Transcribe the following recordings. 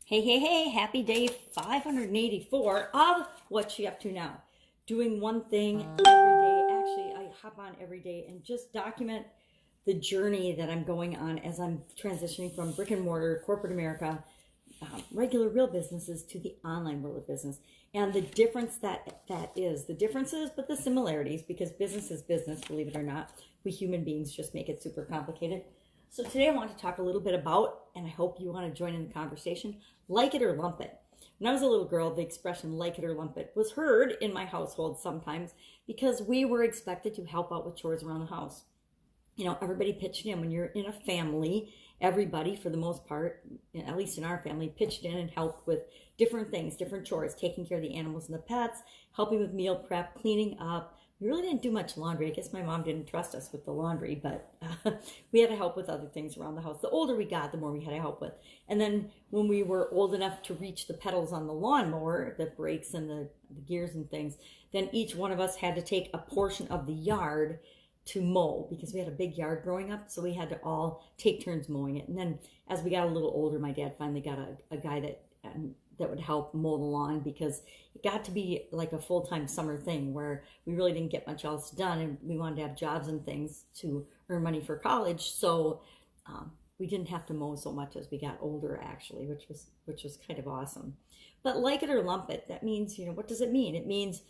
Hey, hey, hey, happy day 584 of What's She Up To Now. Doing one thing every day. Actually, I hop on every day and just document the journey that I'm going on as I'm transitioning from brick and mortar, corporate America, regular real businesses to the online world of business. And the difference that is, the differences, but the similarities, because business is business, believe it or not. We human beings just make it super complicated. So today I want to talk a little bit about, and I hope you want to join in the conversation, like it or lump it. When I was a little girl, the expression like it or lump it was heard in my household sometimes because we were expected to help out with chores around the house. You know, everybody pitched in. When you're in a family, everybody, for the most part, at least in our family, pitched in and helped with different things, different chores, taking care of the animals and the pets, helping with meal prep, cleaning up. We really didn't do much laundry. I guess my mom didn't trust us with the laundry, but we had to help with other things around the house. The older we got, the more we had to help with. And then when we were old enough to reach the pedals on the lawnmower, the brakes and the gears and things, then each one of us had to take a portion of the yard to mow, because we had a big yard growing up, so we had to all take turns mowing it. And then as we got a little older, my dad finally got a guy that would help mow the lawn, because it got to be like a full-time summer thing where we really didn't get much else done, and we wanted to have jobs and things to earn money for college. So we didn't have to mow so much as we got older, actually, which was kind of awesome. But like it or lump it, that means, you know, what does it mean? It means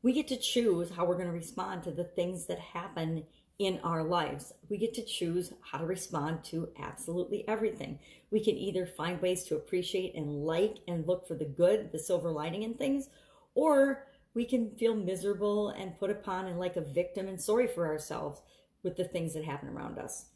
we get to choose how we're going to respond to the things that happen in our lives. We get to choose how to respond to absolutely everything. We can either find ways to appreciate and like and look for the good, the silver lining in things, or we can feel miserable and put upon and like a victim and sorry for ourselves with the things that happen around us.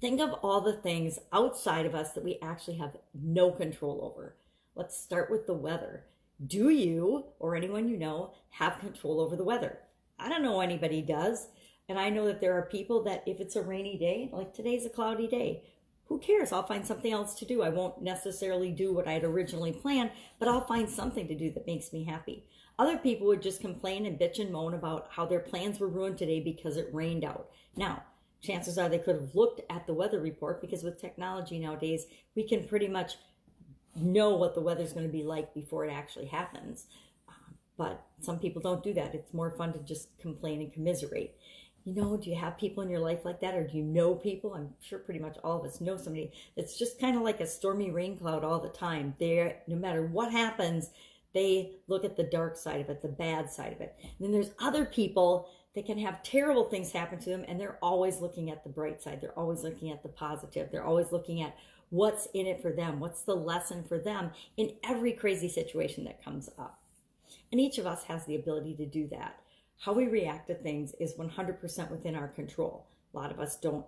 Think of all the things outside of us that we actually have no control over. Let's start with the weather. Do you, or anyone you know, have control over the weather? I don't know anybody does. And I know that there are people that if it's a rainy day, like today's a cloudy day, who cares? I'll find something else to do. I won't necessarily do what I had originally planned, but I'll find something to do that makes me happy. Other people would just complain and bitch and moan about how their plans were ruined today because it rained out. Now, chances are they could have looked at the weather report, because with technology nowadays, we can pretty much know what the weather's going to be like before it actually happens. But some people don't do that. It's more fun to just complain and commiserate. You know, do you have people in your life like that? Or do you know people? I'm sure pretty much all of us know somebody that's just kind of like a stormy rain cloud all the time. They're, no matter what happens, they look at the dark side of it, the bad side of it. And then there's other people that can have terrible things happen to them, and they're always looking at the bright side. They're always looking at the positive. They're always looking at what's in it for them, what's the lesson for them in every crazy situation that comes up. And each of us has the ability to do that. How we react to things is 100% within our control. A lot of us don't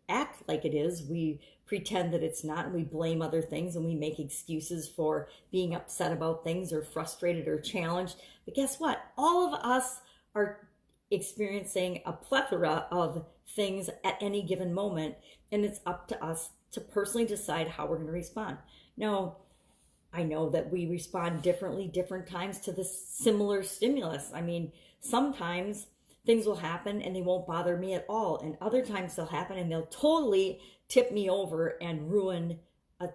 act like it is. We pretend that it's not, and we blame other things, and we make excuses for being upset about things or frustrated or challenged. But guess what? All of us are experiencing a plethora of things at any given moment, and it's up to us to personally decide how we're going to respond. Now, I know that we respond differently different times to the similar stimulus. I mean, sometimes things will happen and they won't bother me at all, and other times they'll happen and they'll totally tip me over and ruin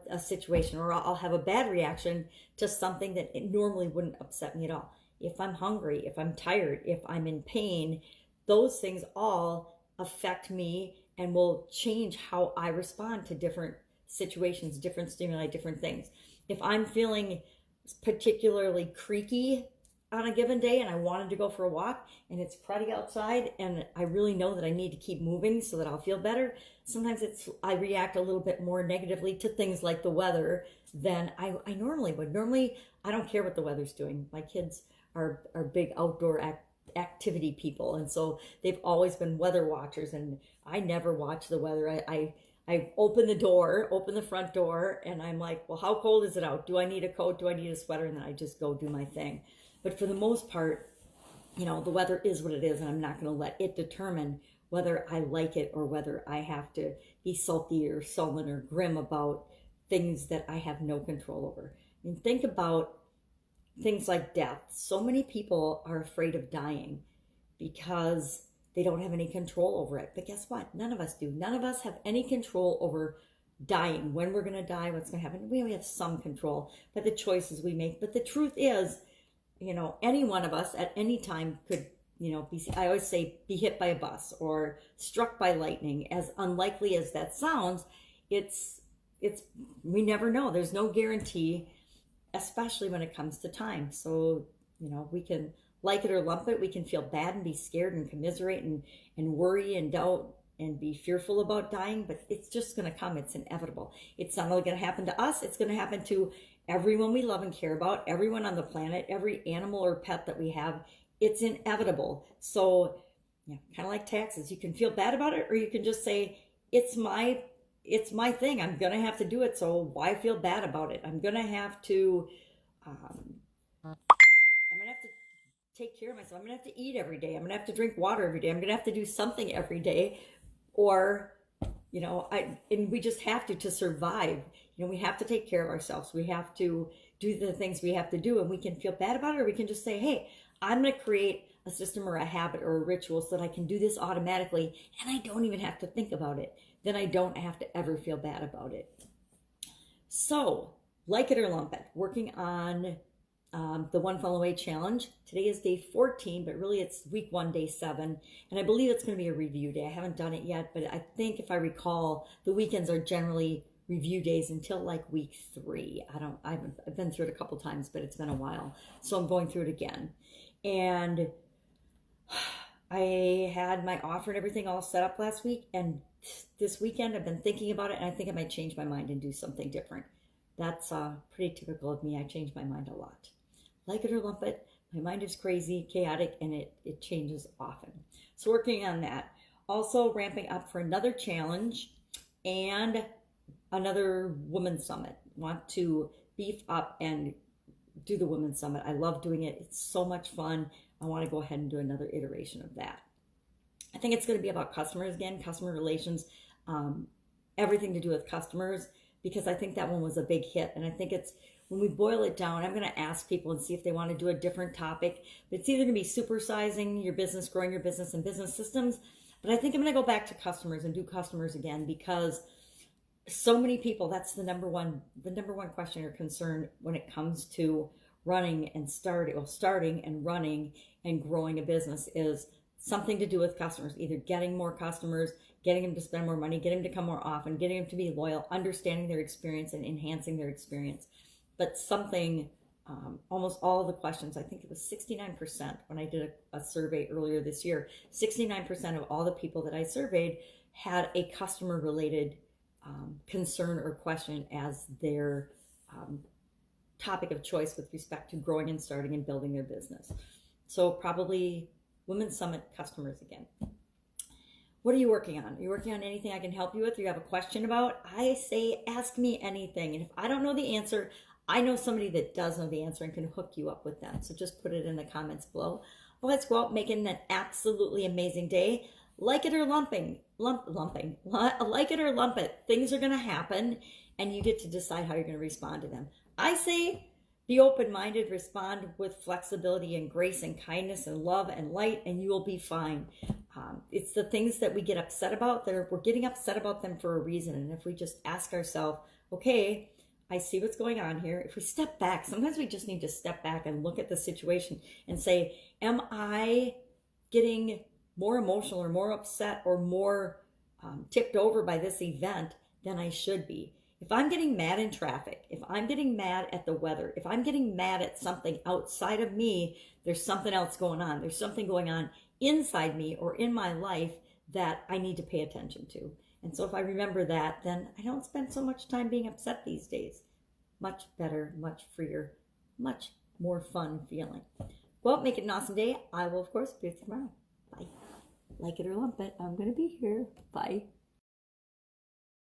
a situation, or I'll have a bad reaction to something that it normally wouldn't upset me at all. If I'm hungry, if I'm tired, if I'm in pain, those things all affect me and will change how I respond to different situations, different stimuli, different things. If I'm feeling particularly creaky on a given day and I wanted to go for a walk and it's cruddy outside and I really know that I need to keep moving so that I'll feel better, sometimes I react a little bit more negatively to things like the weather than I normally would. Normally, I don't care what the weather's doing. My kids are big outdoor activity people, and so they've always been weather watchers, and I never watch the weather. I open the front door, and I'm like, well, how cold is it out? Do I need a coat? Do I need a sweater? And then I just go do my thing. But for the most part, you know, the weather is what it is, and I'm not going to let it determine whether I like it or whether I have to be salty or sullen or grim about things that I have no control over. I mean, think about things like death. So many people are afraid of dying because they don't have any control over it. But guess what? None of us do. None of us have any control over dying, when we're going to die, what's going to happen. We only have some control by the choices we make. But the truth is, any one of us at any time could, I always say, be hit by a bus or struck by lightning. As unlikely as that sounds, we never know. There's no guarantee, especially when it comes to time. So, we can like it or lump it. We can feel bad and be scared and commiserate and worry and doubt and be fearful about dying, but it's just going to come. It's inevitable. It's not only going to happen to us, it's going to happen to everyone we love and care about, everyone on the planet, every animal or pet that we have. It's inevitable. So, kind of like taxes. You can feel bad about it, or you can just say, it's my thing. I'm going to have to do it. So why feel bad about it? I'm going to have to, take care of myself. I'm going to have to eat every day. I'm going to have to drink water every day. I'm going to have to do something every day. Or, and we just have to survive. We have to take care of ourselves. We have to do the things we have to do, and we can feel bad about it, or we can just say, hey, I'm going to create a system or a habit or a ritual so that I can do this automatically, and I don't even have to think about it. Then I don't have to ever feel bad about it. So, like it or lump it, working on the One Funnel Away Challenge. Today is day 14, but really it's week 1, day 7. And I believe it's going to be a review day. I haven't done it yet, but I think if I recall, the weekends are generally review days until like week 3. I've been through it a couple times, but it's been a while. So I'm going through it again. And I had my offer and everything all set up last week. And this weekend I've been thinking about it, and I think I might change my mind and do something different. That's pretty typical of me. I change my mind a lot. Like it or lump it, my mind is crazy, chaotic, and it changes often. So working on that. Also ramping up for another challenge and another Women's Summit. Want to beef up and do the Women's Summit. I love doing it. It's so much fun. I want to go ahead and do another iteration of that. I think it's going to be about customers again, customer relations, everything to do with customers, because I think that one was a big hit. And I think it's, when we boil it down, I'm going to ask people and see if they want to do a different topic. But it's either going to be supersizing your business, growing your business, and business systems. But I think I'm going to go back to customers and do customers again, because so many people, that's the number one question or concern when it comes to running and starting and running and growing a business is something to do with customers, either getting more customers, getting them to spend more money, getting them to come more often, getting them to be loyal, understanding their experience and enhancing their experience. But something, almost all of the questions, I think it was 69% when I did a survey earlier this year, 69% of all the people that I surveyed had a customer related concern or question as their topic of choice with respect to growing and starting and building their business. So probably Women's Summit customers again. What are you working on? Are you working on anything I can help you with, or you have a question about? I say ask me anything. And if I don't know the answer, I know somebody that does know the answer and can hook you up with them. So just put it in the comments below. Well, let's go out making an absolutely amazing day. Like it or lumping. Like it or lump it. Things are going to happen, and you get to decide how you're going to respond to them. I say be open-minded, respond with flexibility and grace and kindness and love and light, and you will be fine. It's the things that we get upset about, we're getting upset about them for a reason. And if we just ask ourselves, okay, I see what's going on here. If we step back, sometimes we just need to step back and look at the situation and say, am I getting more emotional or more upset or more tipped over by this event than I should be? If I'm getting mad in traffic, if I'm getting mad at the weather, if I'm getting mad at something outside of me, there's something else going on. There's something going on inside me or in my life that I need to pay attention to. And so if I remember that, then I don't spend so much time being upset these days. Much better, much freer, much more fun feeling. Well, make it an awesome day. I will, of course, be with you tomorrow. Bye. Like it or lump it, I'm going to be here. Bye.